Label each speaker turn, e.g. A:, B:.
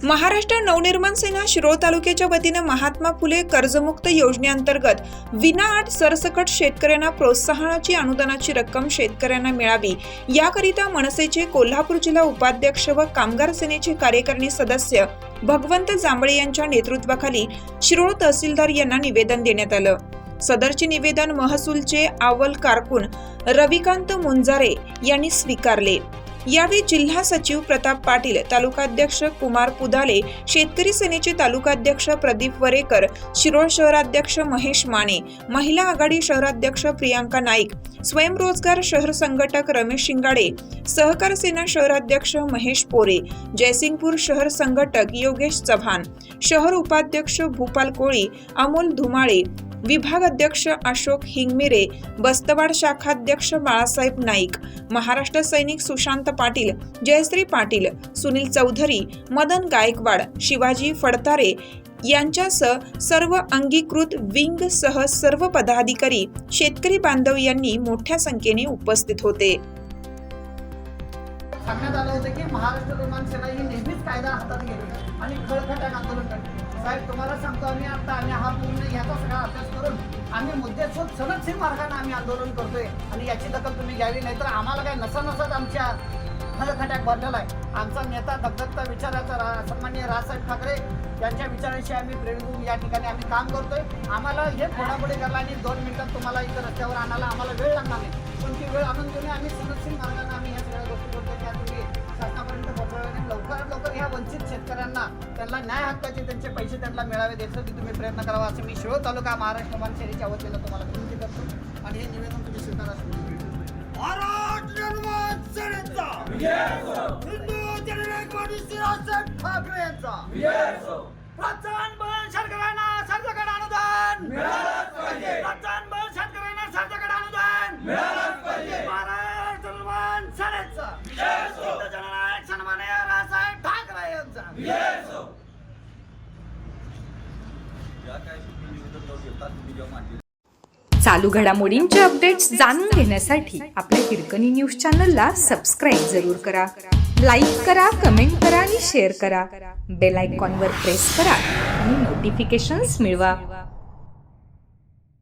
A: महाराष्ट्र नवनिर्माण सेना शिरोळ तालुक्याच्या वतीने महात्मा फुले कर्जमुक्त योजनेअंतर्गत विनाअट सरसकट शेतकऱ्यांना प्रोत्साहनाची अनुदानाची रक्कम शेतकऱ्यांना मिळावी याकरिता मनसेचे कोल्हापूर जिल्हा उपाध्यक्ष व कामगार सेनेचे कार्यकारिणी सदस्य भगवंत जांभळे यांच्या नेतृत्वाखाली शिरोळ तहसीलदार यांना निवेदन देण्यात आलं। सदरचे निवेदन महसूलचे अव्वल कारकून रविकांत मुंजारे यांनी स्वीकारले। यावेळी जिल्हा सचिव प्रताप पाटील, तालुकाध्यक्ष कुमार पुदाले, शेतकरी सेनेचे तालुकाध्यक्ष प्रदीप वरेकर, शिरोळ शहराध्यक्ष महेश माने, महिला आघाडी शहराध्यक्ष प्रियांका नाईक, स्वयंरोजगार शहर संघटक रमेश शिंगाडे, सहकार सेना शहराध्यक्ष महेश पोरे, जयसिंगपूर शहर संघटक योगेश चव्हाण, शहर उपाध्यक्ष भूपाल कोळी, अमोल धुमाळे, विभाग अध्यक्ष अशोक हिंगमिरे, बस्तवाड शाखाध्यक्ष बाळासाहेब नाईक, महाराष्ट्र सैनिक सुशांत पाटील, जयश्री पाटील, सुनील चौधरी, मदन गायकवाड, शिवाजी फडतारे यांच्यासह सर्व अंगीकृत विंग सह सर्व पदाधिकारी, शेतकरी बांधव यांनी मोठ्या संख्येने उपस्थित होते।
B: सांगण्यात आलं होतं की महाराष्ट्र निर्माण सेना ही नेहमीच कायदा हातात घेते आणि खळखळाट आंदोलन करते। साहेब तुम्हाला सांगतो आम्ही हा पूर्ण याचा सगळा अभ्यास करून आम्ही मुद्देसूद सनदशीर मार्गाने आम्ही आंदोलन करतोय आणि याची दखल तुम्ही घ्यावी, नाहीतर आम्हाला काय नसत आमच्या खळखळाट भरलेला आहे। आमचा नेता धगधगता विचाराचा सन्माननीय राजसाहेब ठाकरे यांच्या विचारांशी आम्ही प्रेरित होऊन या ठिकाणी आम्ही काम करतोय। आम्हाला हे फोडाफोडी करायला आणि 2 मिनिटात तुम्हाला इथं रस्त्यावर आणायला आम्हाला वेळ लागणार नाही, पण ती वेळ आणून घेऊन आम्ही सनदशीर मार्गाने आम्ही या सगळ्या गोष्टी करतोय। त्या तुम्ही शासनापर्यंत पोहोचवल्याने लवकरात लवकर ह्या वंचित शेतकऱ्यांना त्यांना न्याय हक्काचे त्यांचे पैसे त्यांना मिळावे यासाठी तुम्ही प्रयत्न करावा असं मी शिरोळ तालुका महाराष्ट्र निर्माण सेनेच्या वतीनं तुम्हाला विनंती करतो आणि हे निवेदन तुम्ही स्वीकारा। महाराष्ट्र निर्माण सेनेचा हिंदू जननायकवादी राजसाहेब ठाकरे यांचा प्रोत्साहन बळ शेतकऱ्यांना सरसकट अनुदान मिळालंच पाहिजे। प्रोत्साहन बळ शेतकऱ्यांना सरसकट अनुदान मिळालंच पाहिजे। महाराष्ट्र निर्माण सेनेचा हिंदू जननायक सन्माननीय राजसाहेब ठाकरे यांचा
C: चालू घडामोडींचे अपडेट्स जाणून घेण्यासाठी आपल्या हिरकणी न्यूज चॅनलला सबस्क्राईब जरूर करा, लाईक करा, कमेंट करा आणि शेअर करा। बेल आयकॉनवर प्रेस करा आणि नोटिफिकेशन्स मिळवा।